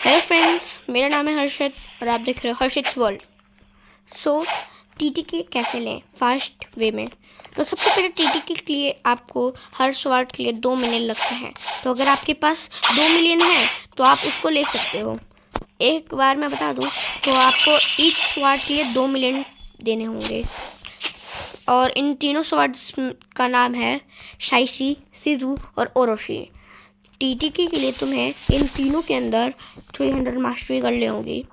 Hello friends, मेरा नाम है हर्षित और आप देख रहे हो हर्षित वर्ल्ड। सो टीटीके कैसे लें फास्ट वे में। तो सबसे पहले टीटीके के लिए आपको हर स्वाट के लिए 2 मिलियन लगते हैं। तो अगर आपके पास 2 मिलियन है तो आप उसको ले सकते हो। एक बार मैं बता दूं तो आपको ईच स्वाट के लिए 2 मिलियन देने होंगे। और इन तीनों स्वाट्स का नाम है शाइशी, सिजू और ओरोशी। टीटीके के लिए तुम्हें इन तीनों के अंदर 300 मास्टरी कर ले होंगी।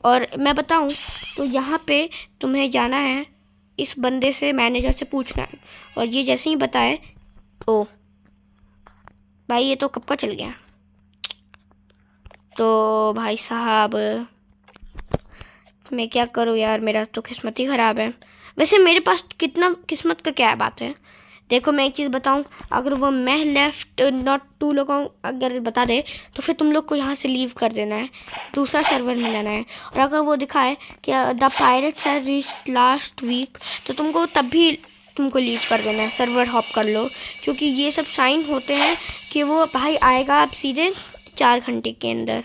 और मैं बताऊं तो यहाँ पे तुम्हें जाना है, इस बंदे से मैनेजर से पूछना है। और ये जैसे ही बताए, ओ भाई ये तो कब का चल गया। तो भाई साहब मैं क्या करूँ यार, मेरा तो किस्मत ही ख़राब है। वैसे मेरे पास कितना किस्मत का क्या बात है। देखो मैं एक चीज़ बताऊं, अगर वो मैं लेफ्ट नॉट टू लोगों अगर बता दे तो फिर तुम लोग को यहाँ से लीव कर देना है, दूसरा सर्वर में जाना है। और अगर वो दिखाए कि the pirates have reached last week तो तुमको तब भी तुमको लीव कर देना है, सर्वर हॉप कर लो। क्योंकि ये सब साइन होते हैं कि वो भाई आएगा आप सीधे 4 घंटे के अंदर।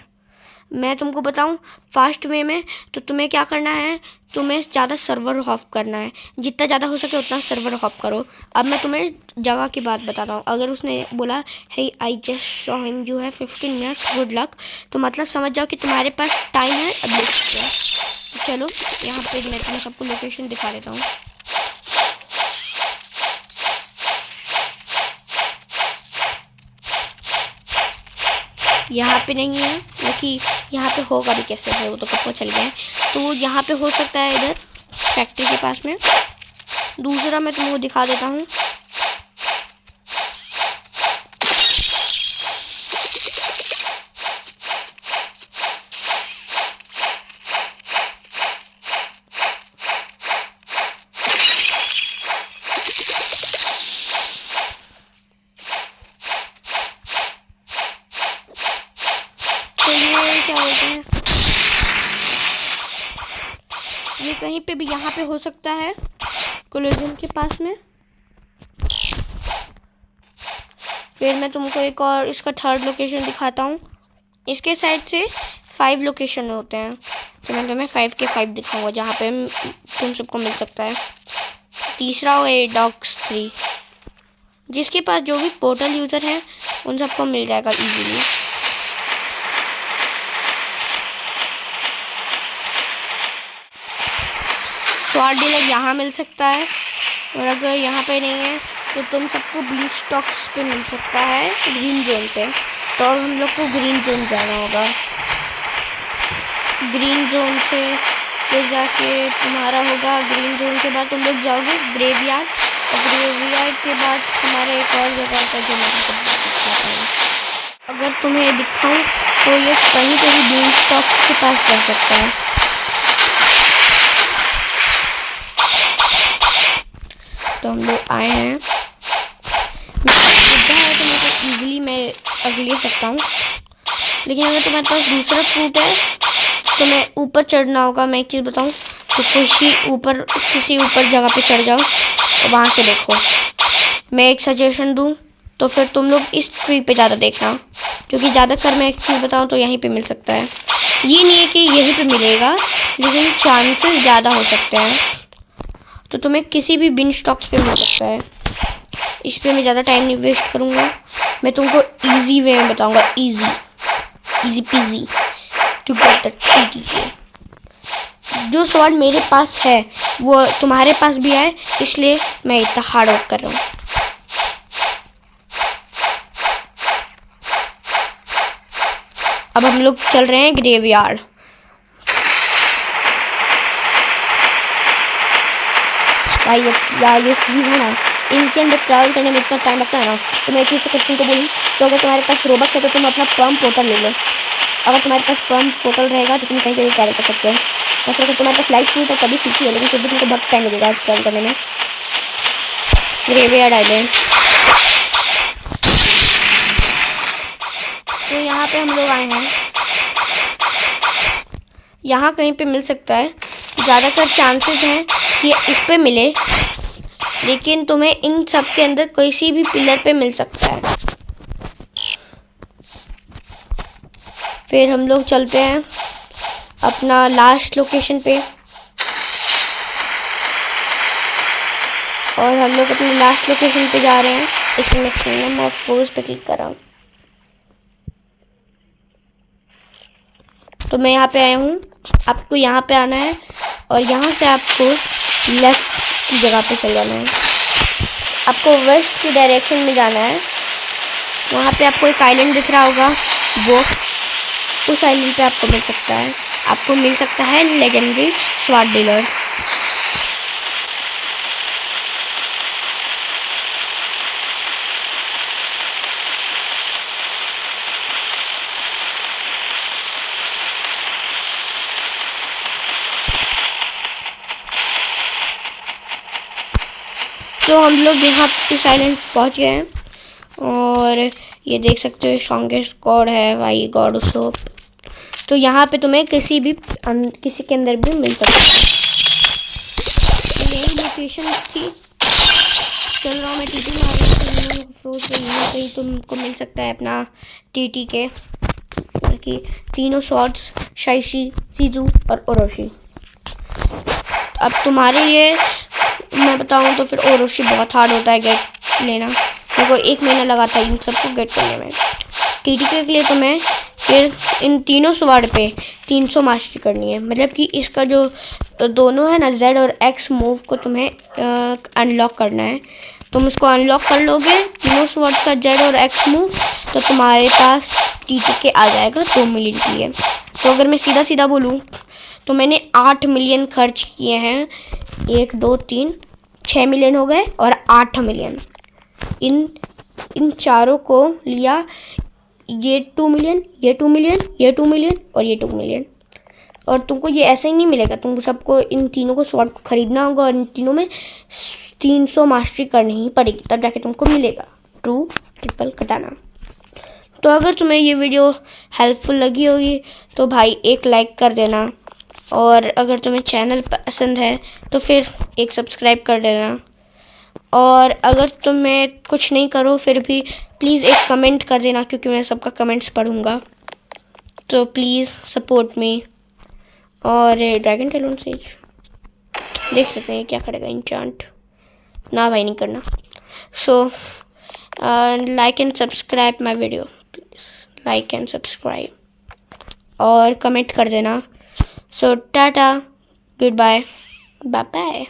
मैं तुमको बताऊं फास्ट वे में तो तुम्हें क्या करना है, तुम्हें ज़्यादा सर्वर हॉप करना है, जितना ज़्यादा हो सके उतना सर्वर हॉप करो। अब मैं तुम्हें जगह की बात बताता हूँ। अगर उसने बोला hey I just saw him you have 15 minutes good luck, तो मतलब समझ जाओ कि तुम्हारे पास टाइम है अब देख सकते हैं। तो चलो यहाँ पे मैं तुम्हें सबको लोकेशन दिखा देता हूँ। यहाँ पे नहीं है, लेकिन यहाँ पे होगा भी कैसे है, वो तो कब को चल गया है। तो यहाँ पे हो सकता है इधर फैक्ट्री के पास में। दूसरा मैं तुमको दिखा देता हूँ। तो ये क्या बोलते हैं, ये कहीं पे भी यहाँ पे हो सकता है कोलिजन के पास में। फिर मैं तुमको एक और इसका थर्ड लोकेशन दिखाता हूँ। इसके साइड से 5 लोकेशन होते हैं, तो मैं तुम्हें 5 के 5 दिखाऊंगा जहाँ पे तुम सबको मिल सकता है। तीसरा हो डॉग्स 3, जिसके पास जो भी पोर्टल यूज़र हैं उन सबको मिल जाएगा इजीली। स्वाट डीलर यहाँ मिल सकता है, और अगर यहाँ पे नहीं है तो तुम सबको ब्लू स्टॉक्स पे मिल सकता है ग्रीन जोन पे। तो हम लोग को ग्रीन जोन जाना होगा। ग्रीन जोन से फिर जाके तुम्हारा होगा, ग्रीन जोन के बाद तुम लोग जाओगे ग्रेवयार्ड, और ग्रेवयार्ड के बाद हमारा एक और जगह पर जो मैं अगर तुम्हें दिखाऊँ तो ये कहीं पे भी ब्लू स्टॉक्स के पास जा सकता है। तो हम लोग आए हैं, मुद्दा है तो मैं तो ईजिली मैं अब ले सकता हूँ। लेकिन अगर तुम्हारे पास दूसरा फ्रूट है तो मैं ऊपर चढ़ना होगा। मैं एक चीज़ बताऊँ तो किसी ऊपर जगह पे चढ़ जाओ और वहाँ से देखो। मैं एक सजेशन दूँ तो फिर तुम लोग इस ट्री पे ज़्यादा देखना, क्योंकि ज़्यादातर मैं एक चीज़ बताऊँ तो यहीं पे मिल सकता है। ये नहीं है कि यहीं पे मिलेगा, लेकिन चांसेस ज़्यादा हो सकते हैं। तो तुम्हें किसी भी बिन स्टॉक्स पे मिल सकता है। इस पे मैं ज़्यादा टाइम नहीं वेस्ट करूँगा, मैं तुमको इजी वे में बताऊँगा, easy PG to get the TTK. जो स्वाड मेरे पास है वो तुम्हारे पास भी है, इसलिए मैं इतना हार्ड वर्क कर रहा हूँ। अब हम लोग चल रहे हैं ग्रेवयार्ड। यार ये चीज़ है ना, इनके अंदर ट्रैवल करने में इतना टाइम लगता है ना। तो मैं एक चीज़ तो तुमको बोलूँ तो अगर तुम्हारे पास रोबक्स है तो तुम अपना प्रम पोर्टल ले लो। अगर तुम्हारे पास प्रम पोर्टल रहेगा तो तुम कहीं पे भी ट्रैवल कर सकते हो। वैसे अगर तुम्हारे पास लाइट फ्रूट है तभी ठीक है, लेकिन फिर भी तुमको बहुत टाइम लगेगा ट्रैवल करने में। ग्रेवयार्ड आइलैंड, तो यहाँ पे हम लोग आए हैं। यहाँ कहीं पे मिल सकता है, ज़्यादातर चांसेस हैं कि इस पे मिले, लेकिन तुम्हें इन सब के अंदर किसी भी पिलर पे मिल सकता है। फिर हम लोग चलते हैं अपना लास्ट लोकेशन पे, और हम लोग अपनी लास्ट लोकेशन पे जा रहे हैं। इसमें मैं किंगडम ऑफ फोर्स पे क्लिक कर रहा हूँ। तो मैं यहाँ पे आया हूँ, आपको यहाँ पे आना है और यहाँ से आपको लेफ्ट की जगह पे चल जाना है। आपको वेस्ट की डायरेक्शन में जाना है। वहाँ पे आपको एक आइलैंड दिख रहा होगा, वो उस आइलैंड पे आपको मिल सकता है। आपको मिल सकता है लेजेंडरी स्वॉर्ड डीलर। तो हम लोग यहाँ इस आइलैंड पहुँच गए हैं और ये देख सकते हो स्ट्रॉन्गेस्ट गॉड है भाई, गॉड उसो। तो यहाँ पे तुम्हें किसी के अंदर भी मिल सकता है। तो यही लोकेशन थी। चल रहा हूँ मैं टीटी में, आ रही हूँ यहाँ पे तुमको मिल सकता है अपना टीटी के कि तीनों शॉट्स, शाइशी, सीजू और ओरोशी। अब तुम्हारे लिए मैं बताऊँ तो फिर ओरोशी बहुत हार्ड होता है गेट लेना। मेरे को 1 महीना लगा था इन सबको गेट करने में। टीटी के लिए तुम्हें फिर इन तीनों स्वॉर्ड पे 300 मास्टरी करनी है। मतलब कि इसका जो दोनों है ना, जेड और एक्स मूव को तुम्हें अनलॉक करना है। तुम इसको अनलॉक कर लोगे तीनों स्वॉर्ड्स का जेड और एक्स मूव, तो तुम्हारे पास टीटी के आ जाएगा 2 मिलियन के लिए। तो अगर मैं सीधा सीधा बोलूँ तो मैंने 8 मिलियन खर्च किए हैं। 1 2 3 6 मिलियन हो गए और 8 मिलियन इन चारों को लिया। ये 2 मिलियन, ये 2 मिलियन, ये 2 मिलियन और ये 2 मिलियन। और तुमको ये ऐसे ही नहीं मिलेगा, तुमको सबको इन तीनों को स्वॉर्ड को खरीदना होगा और इन तीनों में 300 मास्टरी करनी ही पड़ेगी, तब जाके तुमको मिलेगा ट्रू ट्रिपल कटाना। तो अगर तुम्हें ये वीडियो हेल्पफुल लगी होगी तो भाई एक लाइक कर देना, और अगर तुम्हें चैनल पसंद है तो फिर एक सब्सक्राइब कर देना। और अगर तुम्हें कुछ नहीं करो फिर भी प्लीज़ एक कमेंट कर देना, क्योंकि मैं सबका कमेंट्स पढ़ूँगा। तो प्लीज़ सपोर्ट मी। और ड्रैगन टेलोन सेज देख सकते हैं क्या करेगा इंचांट। ना भाई नहीं करना। So like and subscribe my video, please like and subscribe और कमेंट कर देना। सो tata, good bye, bye bye.